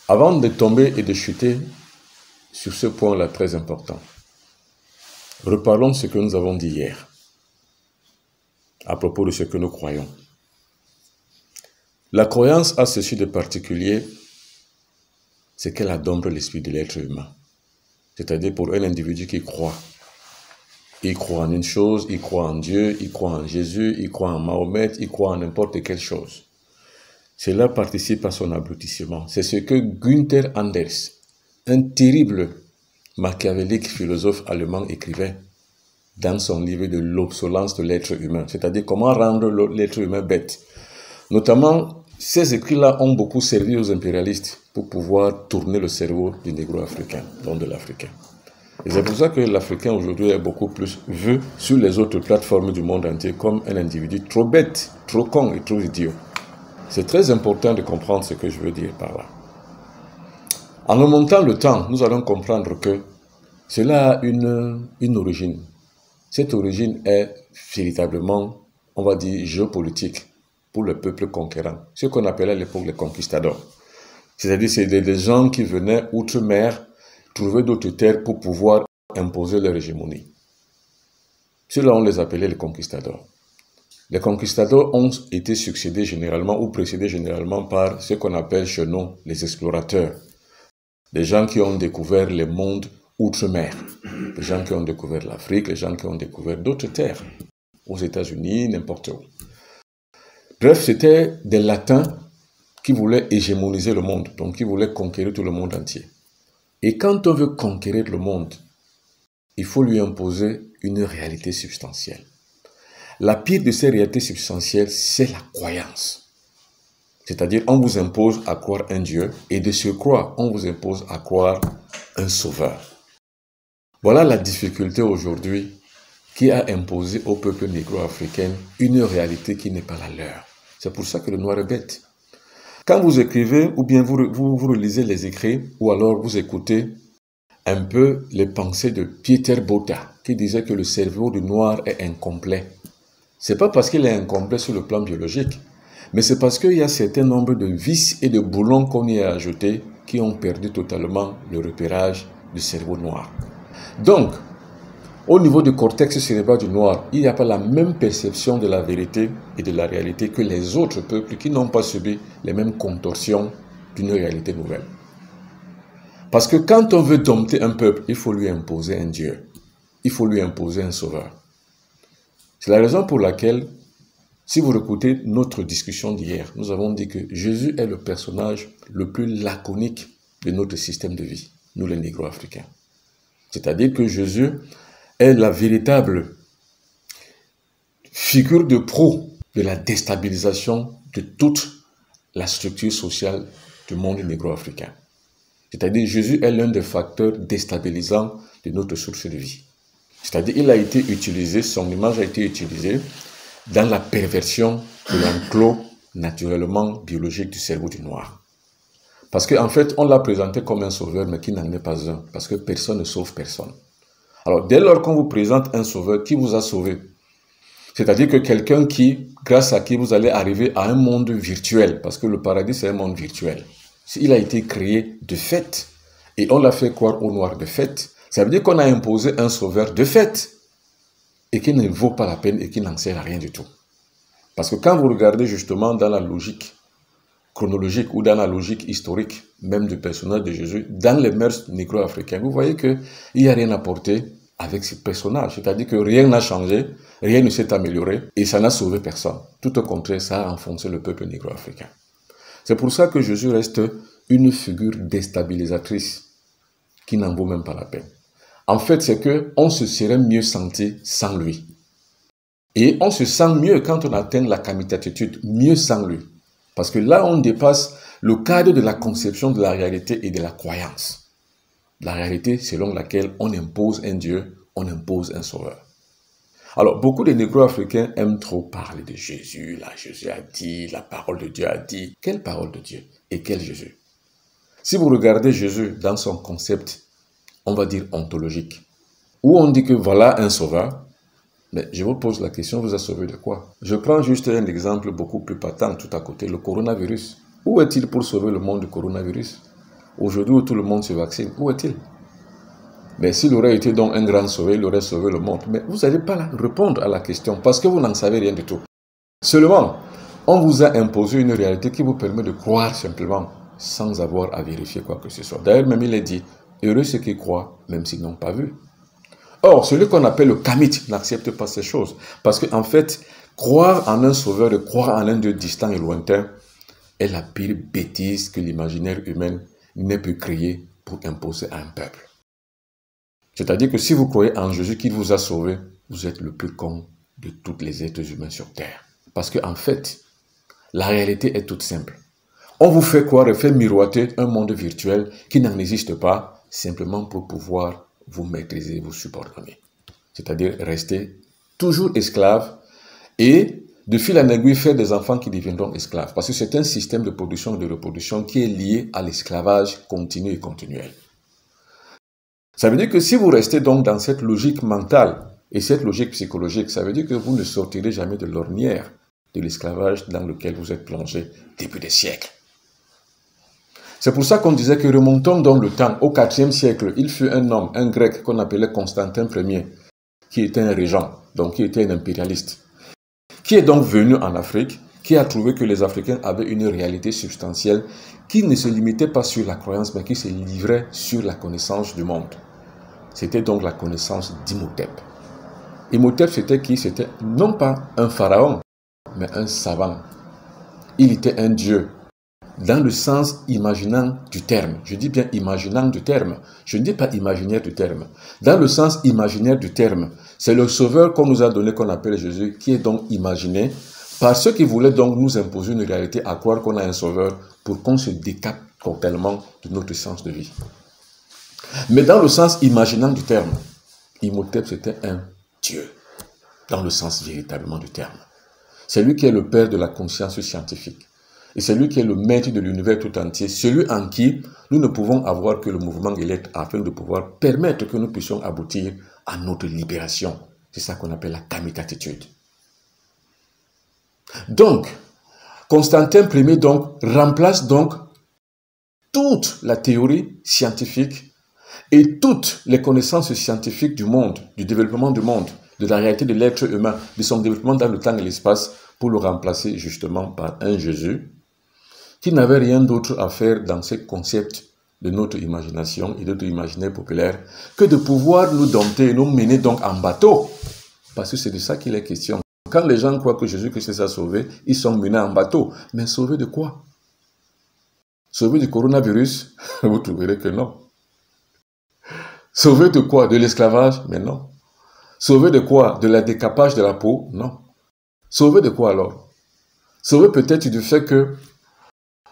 Avant de tomber et de chuter sur ce point-là très important, reparlons de ce que nous avons dit hier, à propos de ce que nous croyons. La croyance a ceci de particulier, c'est qu'elle adombre l'esprit de l'être humain. C'est-à-dire pour un individu qui croit. Il croit en une chose, il croit en Dieu, il croit en Jésus, il croit en Mahomet, il croit en n'importe quelle chose. Cela participe à son aboutissement. C'est ce que Günther Anders, un terrible machiavélique philosophe allemand, écrivait dans son livre de l'obsolescence de l'être humain, c'est-à-dire comment rendre l'être humain bête. Notamment, ces écrits-là ont beaucoup servi aux impérialistes pour pouvoir tourner le cerveau du négro-africain, donc de l'Africain. Et c'est pour ça que l'Africain aujourd'hui est beaucoup plus vu sur les autres plateformes du monde entier comme un individu trop bête, trop con et trop idiot. C'est très important de comprendre ce que je veux dire par là. En remontant le temps, nous allons comprendre que cela a une origine. Cette origine est véritablement, on va dire, géopolitique pour le peuple conquérant. Ce qu'on appelait à l'époque les conquistadors. C'est-à-dire c'est des gens qui venaient outre-mer trouver d'autres terres pour pouvoir imposer leur hégémonie. Ceux-là, on les appelait les conquistadors. Les conquistadors ont été succédés généralement ou précédés généralement par ce qu'on appelle chez nous les explorateurs. Des gens qui ont découvert les mondes outre-mer. Les gens qui ont découvert l'Afrique, les gens qui ont découvert d'autres terres. Aux États-Unis, n'importe où. Bref, c'était des latins qui voulaient hégémoniser le monde, donc qui voulaient conquérir tout le monde entier. Et quand on veut conquérir le monde, il faut lui imposer une réalité substantielle. La pire de ces réalités substantielles, c'est la croyance. C'est-à-dire, on vous impose à croire un Dieu, et de surcroît, on vous impose à croire un sauveur. Voilà la difficulté aujourd'hui qui a imposé au peuple négro-africain une réalité qui n'est pas la leur. C'est pour ça que le noir est bête. Quand vous écrivez, ou bien vous relisez les écrits, ou alors vous écoutez un peu les pensées de Pieter Botha, qui disait que le cerveau du noir est incomplet. Ce n'est pas parce qu'il est incomplet sur le plan biologique, mais c'est parce qu'il y a un certain nombre de vis et de boulons qu'on y a ajoutés qui ont perdu totalement le repérage du cerveau noir. Donc, au niveau du cortex cérébral du noir, il n'y a pas la même perception de la vérité et de la réalité que les autres peuples qui n'ont pas subi les mêmes contorsions d'une réalité nouvelle. Parce que quand on veut dompter un peuple, il faut lui imposer un Dieu. Il faut lui imposer un sauveur. C'est la raison pour laquelle, si vous écoutez notre discussion d'hier, nous avons dit que Jésus est le personnage le plus laconique de notre système de vie, nous les négro-africains. C'est-à-dire que Jésus est la véritable figure de proue de la déstabilisation de toute la structure sociale du monde négro-africain. C'est-à-dire Jésus est l'un des facteurs déstabilisants de notre source de vie. C'est-à-dire il a été utilisé, son image a été utilisée dans la perversion de l'enclos naturellement biologique du cerveau du noir. Parce qu'en fait, on l'a présenté comme un sauveur, mais qui n'en est pas un, parce que personne ne sauve personne. Alors, dès lors qu'on vous présente un sauveur, qui vous a sauvé? C'est-à-dire que quelqu'un qui, grâce à qui vous allez arriver à un monde virtuel, parce que le paradis, c'est un monde virtuel. Il a été créé de fait, et on l'a fait croire au noir de fait. Ça veut dire qu'on a imposé un sauveur de fait, et qui ne vaut pas la peine et qui n'en sert à rien du tout. Parce que quand vous regardez justement dans la logique chronologique ou dans la logique historique même du personnage de Jésus, dans les mœurs négro-africaines, vous voyez qu'il n'y a rien à porter avec ce personnage. C'est-à-dire que rien n'a changé, rien ne s'est amélioré et ça n'a sauvé personne. Tout au contraire, ça a enfoncé le peuple négro-africain. C'est pour ça que Jésus reste une figure déstabilisatrice qui n'en vaut même pas la peine. En fait, c'est qu'on se serait mieux senti sans lui. Et on se sent mieux quand on atteint la kamitatitude, mieux sans lui. Parce que là, on dépasse le cadre de la conception de la réalité et de la croyance. La réalité selon laquelle on impose un Dieu, on impose un sauveur. Alors, beaucoup de négro-africains aiment trop parler de Jésus. Là, Jésus a dit, la parole de Dieu a dit. Quelle parole de Dieu et quel Jésus? Si vous regardez Jésus dans son concept, on va dire ontologique, où on dit que voilà un sauveur, mais je vous pose la question, vous a sauvé de quoi? Je prends juste un exemple beaucoup plus patent tout à côté, le coronavirus. Où est-il pour sauver le monde du coronavirus? Aujourd'hui où tout le monde se vaccine, où est-il? Mais s'il aurait été donc un grand sauveur, il aurait sauvé le monde. Mais vous n'allez pas répondre à la question parce que vous n'en savez rien du tout. Seulement, on vous a imposé une réalité qui vous permet de croire simplement sans avoir à vérifier quoi que ce soit. D'ailleurs, même il est dit, heureux ceux qui croient, même s'ils n'ont pas vu. Or, celui qu'on appelle le kamite n'accepte pas ces choses. Parce qu'en fait, croire en un sauveur et croire en un Dieu distant et lointain est la pire bêtise que l'imaginaire humain n'ait pu créer pour imposer à un peuple. C'est-à-dire que si vous croyez en Jésus qui vous a sauvé, vous êtes le plus con de tous les êtres humains sur terre. Parce qu'en fait, la réalité est toute simple. On vous fait croire et fait miroiter un monde virtuel qui n'en existe pas, simplement pour pouvoir vous maîtriser, vous subordonner. C'est-à-dire rester toujours esclave et de fil en aiguille faire des enfants qui deviendront esclaves. Parce que c'est un système de production et de reproduction qui est lié à l'esclavage continu et continuel. Ça veut dire que si vous restez donc dans cette logique mentale et cette logique psychologique, ça veut dire que vous ne sortirez jamais de l'ornière de l'esclavage dans lequel vous êtes plongé depuis des siècles. C'est pour ça qu'on disait que remontons dans le temps, au IVe siècle, il fut un homme, un grec qu'on appelait Constantin Ier, qui était un régent, donc qui était un impérialiste, qui est donc venu en Afrique, qui a trouvé que les Africains avaient une réalité substantielle qui ne se limitait pas sur la croyance, mais qui se livrait sur la connaissance du monde. C'était donc la connaissance d'Imhotep. Imhotep, c'était qui? C'était non pas un pharaon, mais un savant. Il était un dieu, dans le sens imaginant du terme. Je dis bien imaginant du terme. Je ne dis pas imaginaire du terme. Dans le sens imaginaire du terme, c'est le sauveur qu'on nous a donné, qu'on appelle Jésus, qui est donc imaginé par ceux qui voulaient donc nous imposer une réalité à croire qu'on a un sauveur pour qu'on se décape totalement de notre sens de vie. Mais dans le sens imaginant du terme, Imhotep c'était un dieu, dans le sens véritablement du terme. C'est lui qui est le père de la conscience scientifique. Et c'est lui qui est le maître de l'univers tout entier, celui en qui nous ne pouvons avoir que le mouvement élect afin de pouvoir permettre que nous puissions aboutir à notre libération. C'est ça qu'on appelle la kamitatitude. Donc, Constantin Ier donc remplace donc toute la théorie scientifique et toutes les connaissances scientifiques du monde, du développement du monde, de la réalité de l'être humain, de son développement dans le temps et l'espace, pour le remplacer justement par un Jésus qui n'avait rien d'autre à faire dans ce concept de notre imagination et de notre imaginaire populaire que de pouvoir nous dompter et nous mener donc en bateau. Parce que c'est de ça qu'il est question. Quand les gens croient que Jésus-Christ les a sauvés, ils sont menés en bateau. Mais sauvés de quoi? Sauvés du coronavirus? Vous trouverez que non. Sauvés de quoi? De l'esclavage? Mais non. Sauvés de quoi? De la décapage de la peau? Non. Sauvés de quoi alors? Sauvés peut-être du fait que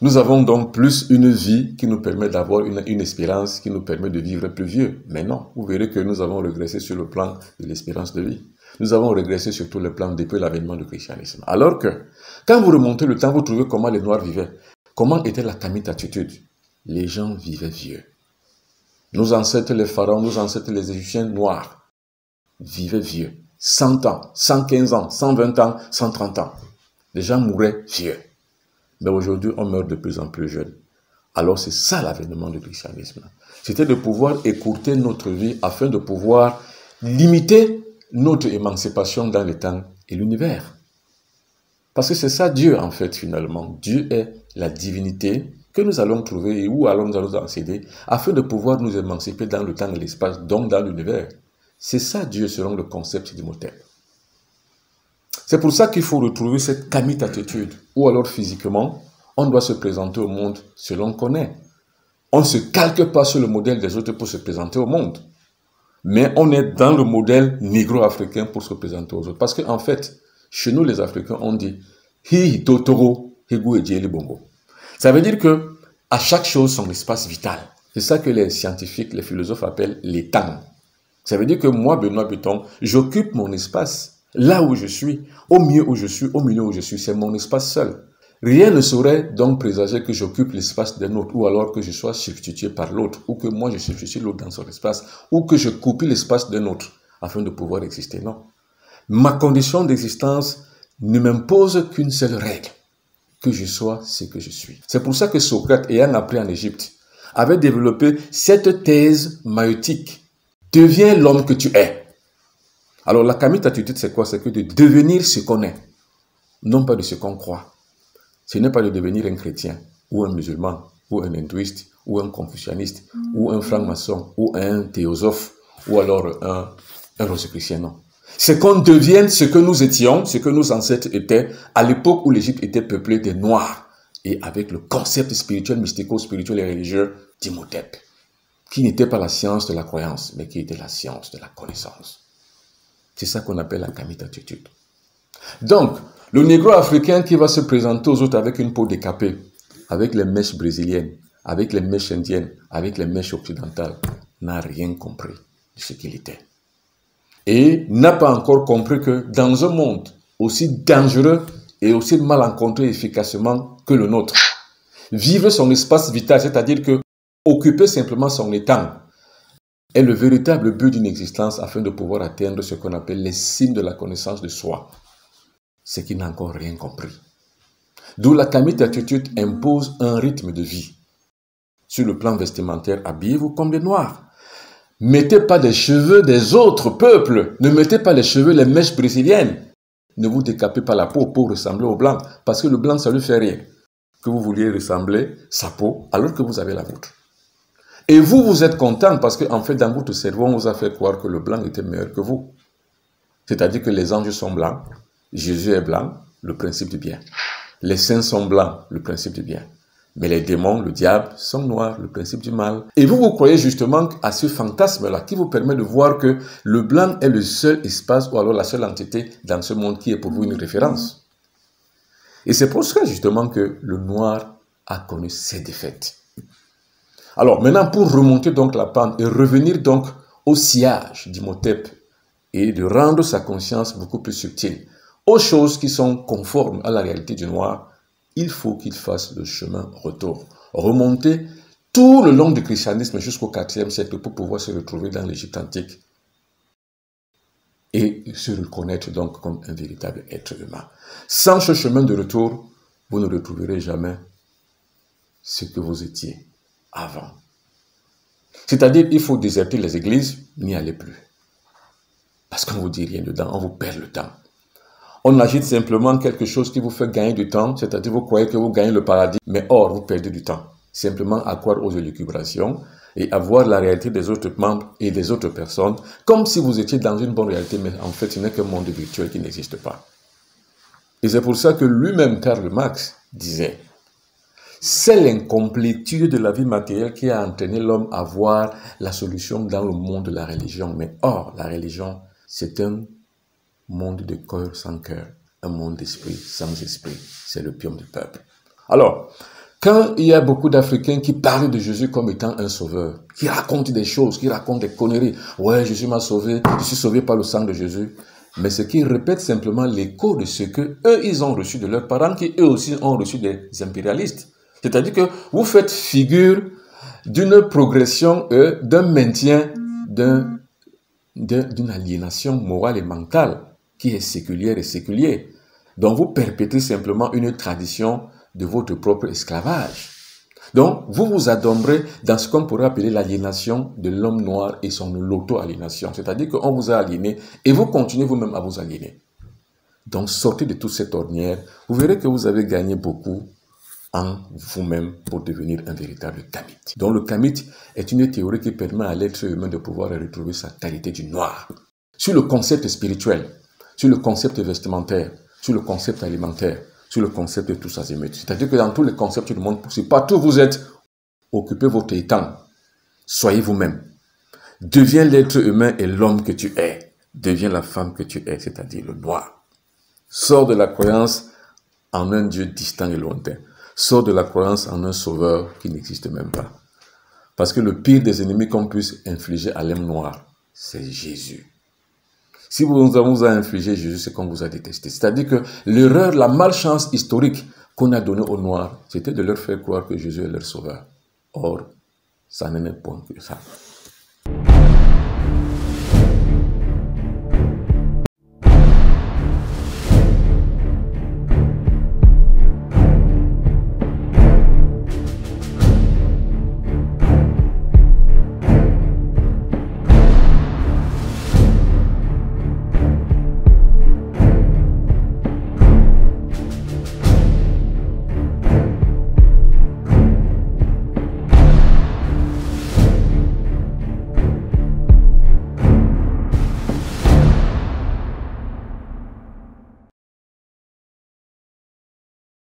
nous avons donc plus une vie qui nous permet d'avoir une espérance, qui nous permet de vivre plus vieux. Mais non, vous verrez que nous avons régressé sur le plan de l'espérance de vie. Nous avons régressé sur tous les plans depuis l'avènement du christianisme. Alors que, quand vous remontez le temps, vous trouvez comment les Noirs vivaient. Comment était la kamitatitude? Les gens vivaient vieux. Nos ancêtres, les pharaons, nos ancêtres, les Égyptiens noirs, vivaient vieux. 100 ans, 115 ans, 120 ans, 130 ans. Les gens mouraient vieux. Mais aujourd'hui, on meurt de plus en plus jeune. Alors c'est ça l'avènement du christianisme. C'était de pouvoir écourter notre vie afin de pouvoir limiter notre émancipation dans le temps et l'univers. Parce que c'est ça Dieu en fait finalement. Dieu est la divinité que nous allons trouver et où allons nous accéder afin de pouvoir nous émanciper dans le temps et l'espace, donc dans l'univers. C'est ça Dieu selon le concept d'Imhotep. C'est pour ça qu'il faut retrouver cette kamitatitude, ou alors physiquement, on doit se présenter au monde selon qu'on est. On ne se calque pas sur le modèle des autres pour se présenter au monde. Mais on est dans le modèle négro-africain pour se présenter aux autres. Parce qu'en fait, chez nous les Africains, on dit « hi totoro, higu ejeli bongo ». Ça veut dire que à chaque chose son espace vital. C'est ça que les scientifiques, les philosophes appellent les temps. Ça veut dire que moi, Benoît Béton, j'occupe mon espace. Là où je suis, au milieu où je suis, au milieu où je suis, c'est mon espace seul. Rien ne saurait donc présager que j'occupe l'espace d'un autre, ou alors que je sois substitué par l'autre, ou que moi je substitue l'autre dans son espace, ou que je copie l'espace d'un autre, afin de pouvoir exister. Non. Ma condition d'existence ne m'impose qu'une seule règle, que je sois ce que je suis. C'est pour ça que Socrate, ayant appris en Égypte, avait développé cette thèse maïeutique. Deviens l'homme que tu es. Alors la kamite attitude, c'est quoi? C'est que de devenir ce qu'on est, non pas de ce qu'on croit. Ce n'est pas de devenir un chrétien, ou un musulman, ou un hindouiste, ou un confucianiste, ou un franc-maçon, ou un théosophe, ou alors un rosicrucien, non. C'est qu'on devienne ce que nous étions, ce que nos ancêtres étaient, à l'époque où l'Égypte était peuplée des Noirs, et avec le concept spirituel, mystico-spirituel et religieux d'Imhotep, qui n'était pas la science de la croyance, mais qui était la science de la connaissance. C'est ça qu'on appelle la kamite attitude. Donc, le négro africain qui va se présenter aux autres avec une peau décapée, avec les mèches brésiliennes, avec les mèches indiennes, avec les mèches occidentales, n'a rien compris de ce qu'il était. Et n'a pas encore compris que dans un monde aussi dangereux et aussi malencontreux efficacement que le nôtre, vivre son espace vital, c'est-à-dire que occuper simplement son étang, est le véritable but d'une existence afin de pouvoir atteindre ce qu'on appelle les cimes de la connaissance de soi. C'est qu'il n'a encore rien compris. D'où la kamite attitude impose un rythme de vie. Sur le plan vestimentaire, habillez-vous comme des noirs. Mettez pas des cheveux des autres peuples. Ne mettez pas les cheveux, les mèches brésiliennes. Ne vous décapez pas la peau pour ressembler au blanc. Parce que le blanc, ça lui fait rien. Que vous vouliez ressembler sa peau alors que vous avez la vôtre. Et vous, vous êtes content parce qu'en fait, dans votre cerveau, on vous a fait croire que le blanc était meilleur que vous. C'est-à-dire que les anges sont blancs, Jésus est blanc, le principe du bien. Les saints sont blancs, le principe du bien. Mais les démons, le diable, sont noirs, le principe du mal. Et vous, vous croyez justement à ce fantasme-là qui vous permet de voir que le blanc est le seul espace ou alors la seule entité dans ce monde qui est pour vous une référence. Et c'est pour ça justement que le noir a connu ses défaites. Alors maintenant, pour remonter donc la pente et revenir donc au sillage d'Imhotep et de rendre sa conscience beaucoup plus subtile aux choses qui sont conformes à la réalité du noir, il faut qu'il fasse le chemin retour. Remonter tout le long du christianisme jusqu'au IVe siècle pour pouvoir se retrouver dans l'Égypte antique et se reconnaître donc comme un véritable être humain. Sans ce chemin de retour, vous ne retrouverez jamais ce que vous étiez avant. C'est-à-dire, il faut déserter les églises, n'y allez plus. Parce qu'on ne vous dit rien dedans, on vous perd le temps. On agite simplement quelque chose qui vous fait gagner du temps, c'est-à-dire vous croyez que vous gagnez le paradis, mais or, vous perdez du temps. Simplement à croire aux élucubrations et à voir la réalité des autres membres et des autres personnes, comme si vous étiez dans une bonne réalité, mais en fait, ce n'est qu'un monde virtuel qui n'existe pas. Et c'est pour ça que lui-même, Karl Marx, disait: c'est l'incomplétude de la vie matérielle qui a entraîné l'homme à voir la solution dans le monde de la religion. Mais or, la religion, c'est un monde de cœur sans cœur, un monde d'esprit sans esprit. C'est l'opium du peuple. Alors, quand il y a beaucoup d'Africains qui parlent de Jésus comme étant un sauveur, qui racontent des choses, qui racontent des conneries, ouais, Jésus m'a sauvé, je suis sauvé par le sang de Jésus. Mais ce qui répète simplement l'écho de ce que eux, ils ont reçu de leurs parents, qui eux aussi ont reçu des impérialistes. C'est-à-dire que vous faites figure d'une progression, d'un maintien, d'une aliénation morale et mentale qui est séculière et séculière. Donc vous perpétrez simplement une tradition de votre propre esclavage. Donc vous vous adombrez dans ce qu'on pourrait appeler l'aliénation de l'homme noir et son auto-aliénation. C'est-à-dire qu'on vous a aliéné et vous continuez vous-même à vous aliéner. Donc sortez de toute cette ornière. Vous verrez que vous avez gagné beaucoup en vous-même pour devenir un véritable kamite. Donc le kamite est une théorie qui permet à l'être humain de pouvoir retrouver sa qualité du noir. Sur le concept spirituel, sur le concept vestimentaire, sur le concept alimentaire, sur le concept de tous azimuts. C'est-à-dire que dans tous les concepts du monde, si partout vous êtes, occupez votre étang. Soyez vous-même. Deviens l'être humain et l'homme que tu es. Deviens la femme que tu es, c'est-à-dire le noir. Sors de la croyance en un Dieu distant et lointain. Sors de la croyance en un sauveur qui n'existe même pas. Parce que le pire des ennemis qu'on puisse infliger à l'homme noir, c'est Jésus. Si on vous a infligé Jésus, c'est qu'on vous a détesté. C'est-à-dire que l'erreur, la malchance historique qu'on a donnée aux Noirs, c'était de leur faire croire que Jésus est leur sauveur. Or, ça n'est point que ça.